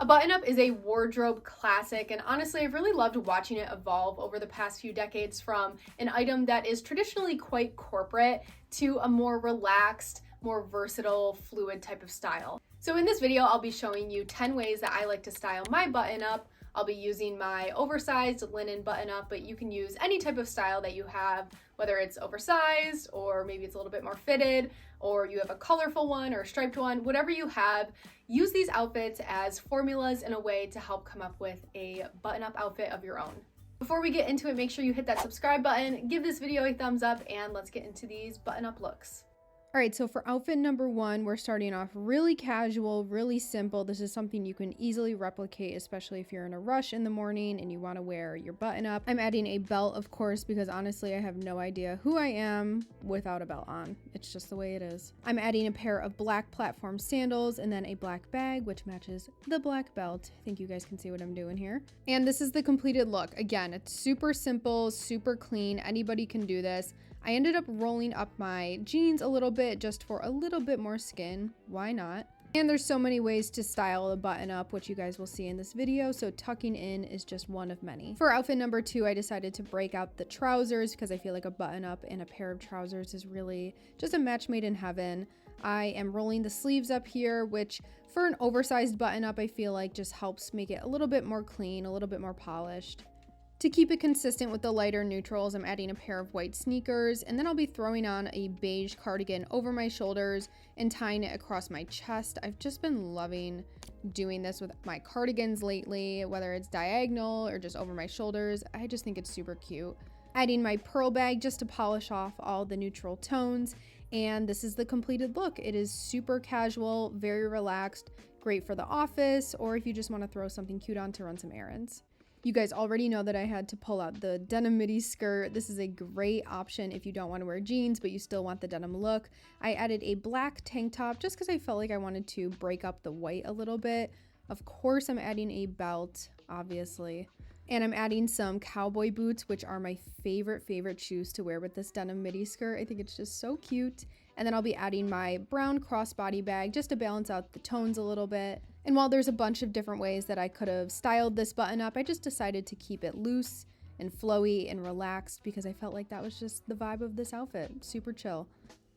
A button-up is a wardrobe classic, and honestly, I've really loved watching it evolve over the past few decades from an item that is traditionally quite corporate to a more relaxed, more versatile, fluid type of style. So in this video, I'll be showing you 10 ways that I like to style my button-up. I'll be using my oversized linen button-up, but you can use any type of style that you have, whether it's oversized or maybe it's a little bit more fitted, or you have a colorful one or a striped one, whatever you have. Use these outfits as formulas in a way to help come up with a button-up outfit of your own. Before we get into it, make sure you hit that subscribe button, give this video a thumbs up, and let's get into these button-up looks. All right, so for outfit number one, we're starting off really casual, really simple. This is something you can easily replicate, especially if you're in a rush in the morning and you want to wear your button up. I'm adding a belt, of course, because honestly, I have no idea who I am without a belt on. It's just the way it is. I'm adding a pair of black platform sandals and then a black bag, which matches the black belt. I think you guys can see what I'm doing here. And this is the completed look. Again, it's super simple, super clean. Anybody can do this. I ended up rolling up my jeans a little bit just for a little bit more skin. Why not? And there's so many ways to style a button up, which you guys will see in this video, so tucking in is just one of many. For outfit number two, I decided to break out the trousers because I feel like a button up and a pair of trousers is really just a match made in heaven. I am rolling the sleeves up here, which for an oversized button up, I feel like just helps make it a little bit more clean, a little bit more polished. To keep it consistent with the lighter neutrals, I'm adding a pair of white sneakers, and then I'll be throwing on a beige cardigan over my shoulders and tying it across my chest. I've just been loving doing this with my cardigans lately, whether it's diagonal or just over my shoulders. I just think it's super cute. Adding my pearl bag just to polish off all the neutral tones, and this is the completed look. It is super casual, very relaxed, great for the office, or if you just want to throw something cute on to run some errands. You guys already know that I had to pull out the denim midi skirt. This is a great option if you don't want to wear jeans, but you still want the denim look. I added a black tank top just because I felt like I wanted to break up the white a little bit. Of course, I'm adding a belt, obviously. And I'm adding some cowboy boots, which are my favorite shoes to wear with this denim midi skirt. I think it's just so cute. And then I'll be adding my brown crossbody bag just to balance out the tones a little bit. And while there's a bunch of different ways that I could have styled this button up, I just decided to keep it loose and flowy and relaxed because I felt like that was just the vibe of this outfit. Super chill.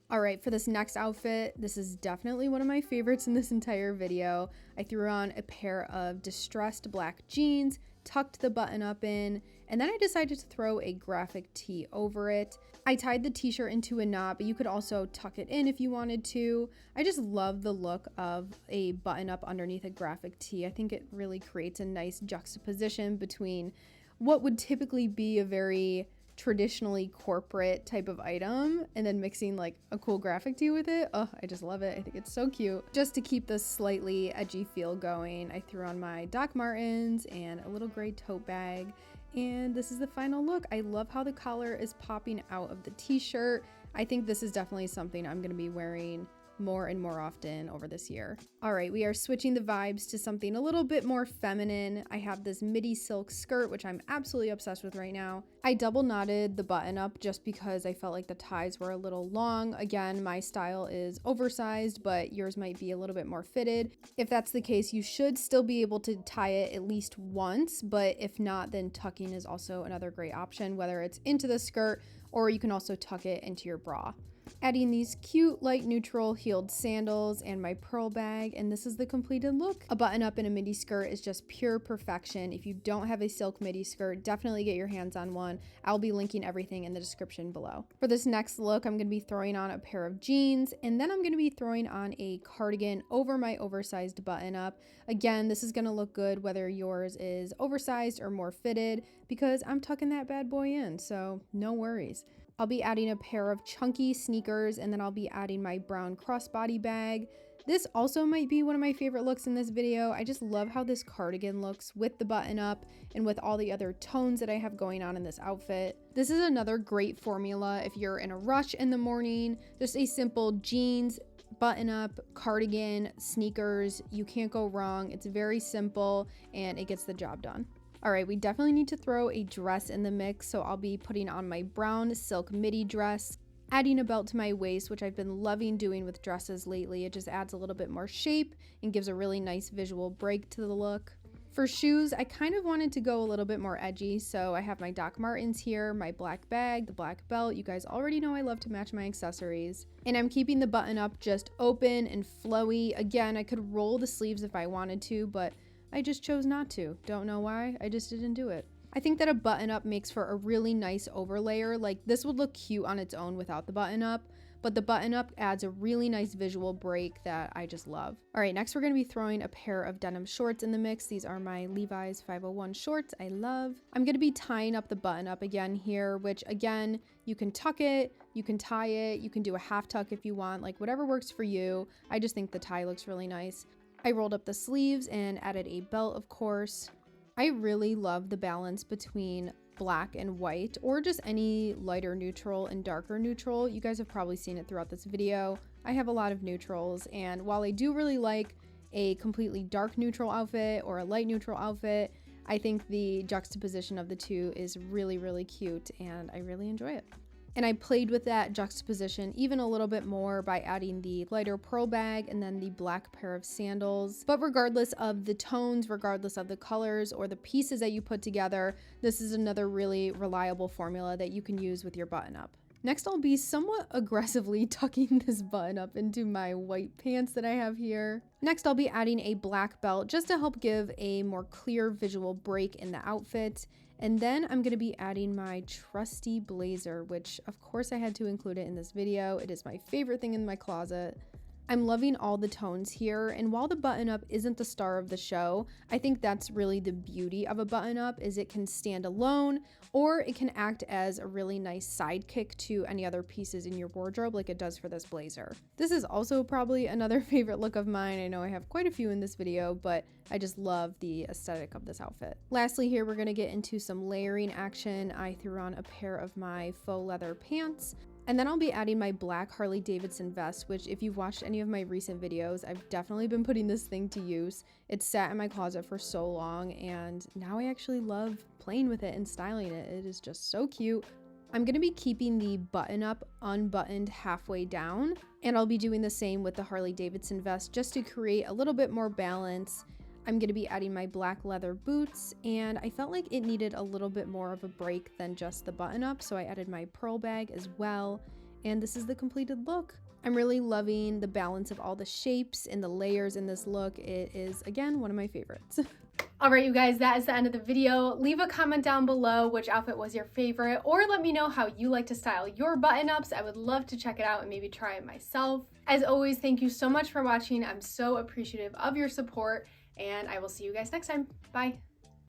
All right, for this next outfit, this is definitely one of my favorites in this entire video. I threw on a pair of distressed black jeans, tucked the button up in, and then I decided to throw a graphic tee over it. I tied the t-shirt into a knot, but you could also tuck it in if you wanted to. I just love the look of a button up underneath a graphic tee. I think it really creates a nice juxtaposition between what would typically be a very traditionally corporate type of item and then mixing like a cool graphic tee with it. Oh, I just love it. I think it's so cute. Just to keep the slightly edgy feel going, I threw on my Doc Martens and a little gray tote bag, and this is the final look. I love how the collar is popping out of the t-shirt. I think this is definitely something I'm going to be wearing more and more often over this year. All right, we are switching the vibes to something a little bit more feminine. I have this midi silk skirt, which I'm absolutely obsessed with right now. I double knotted the button up just because I felt like the ties were a little long. Again, my style is oversized, but yours might be a little bit more fitted. If that's the case, you should still be able to tie it at least once, but if not, then tucking is also another great option, whether it's into the skirt or you can also tuck it into your bra. Adding these cute light neutral heeled sandals and my pearl bag, and this is the completed look. A button up in a midi skirt is just pure perfection. If you don't have a silk midi skirt, definitely get your hands on one. I'll be linking everything in the description below. For this next look, I'm going to be throwing on a pair of jeans, and then I'm going to be throwing on a cardigan over my oversized button up. Again, this is going to look good whether yours is oversized or more fitted because I'm tucking that bad boy in, so no worries. I'll be adding a pair of chunky sneakers, and then I'll be adding my brown crossbody bag. This also might be one of my favorite looks in this video. I just love how this cardigan looks with the button up and with all the other tones that I have going on in this outfit. This is another great formula if you're in a rush in the morning. Just a simple jeans, button up, cardigan, sneakers. You can't go wrong. It's very simple and it gets the job done. All right, we definitely need to throw a dress in the mix, so I'll be putting on my brown silk midi dress. Adding a belt to my waist, which I've been loving doing with dresses lately. It just adds a little bit more shape and gives a really nice visual break to the look. For shoes, I kind of wanted to go a little bit more edgy, so I have my Doc Martens here, my black bag, the black belt. You guys already know I love to match my accessories. And I'm keeping the button up just open and flowy. Again, I could roll the sleeves if I wanted to, but I just chose not to. Don't know why, I just didn't do it. I think that a button up makes for a really nice overlayer. Like, this would look cute on its own without the button up, but the button up adds a really nice visual break that I just love. All right, next we're gonna be throwing a pair of denim shorts in the mix. These are my Levi's 501 shorts I love. I'm gonna be tying up the button up again here, which again, you can tuck it, you can tie it, you can do a half tuck if you want, like whatever works for you. I just think the tie looks really nice. I rolled up the sleeves and added a belt, of course. I really love the balance between black and white, or just any lighter neutral and darker neutral. You guys have probably seen it throughout this video. I have a lot of neutrals, and while I do really like a completely dark neutral outfit or a light neutral outfit, I think the juxtaposition of the two is really, really cute, and I really enjoy it. And I played with that juxtaposition even a little bit more by adding the lighter pearl bag and then the black pair of sandals. But regardless of the tones, regardless of the colors or the pieces that you put together, this is another really reliable formula that you can use with your button up. Next, I'll be somewhat aggressively tucking this button up into my white pants that I have here. Next, I'll be adding a black belt just to help give a more clear visual break in the outfit. And then I'm gonna be adding my trusty blazer, which of course I had to include it in this video. It is my favorite thing in my closet. I'm loving all the tones here, and while the button up isn't the star of the show, I think that's really the beauty of a button up, is it can stand alone, or it can act as a really nice sidekick to any other pieces in your wardrobe like it does for this blazer. This is also probably another favorite look of mine. I know I have quite a few in this video, but I just love the aesthetic of this outfit. Lastly here, we're gonna get into some layering action. I threw on a pair of my faux leather pants. And then I'll be adding my black Harley Davidson vest, which if you've watched any of my recent videos, I've definitely been putting this thing to use. It's sat in my closet for so long, and now I actually love playing with it and styling it. It is just so cute. I'm gonna be keeping the button up unbuttoned halfway down, and I'll be doing the same with the Harley Davidson vest just to create a little bit more balance. I'm gonna be adding my black leather boots, and I felt like it needed a little bit more of a break than just the button up, so I added my pearl bag as well, and this is the completed look. I'm really loving the balance of all the shapes and the layers in this look. It is, again, one of my favorites. All right, you guys, that is the end of the video. Leave a comment down below which outfit was your favorite, or let me know how you like to style your button-ups. I would love to check it out and maybe try it myself. As always, thank you so much for watching. I'm so appreciative of your support, and I will see you guys next time. Bye.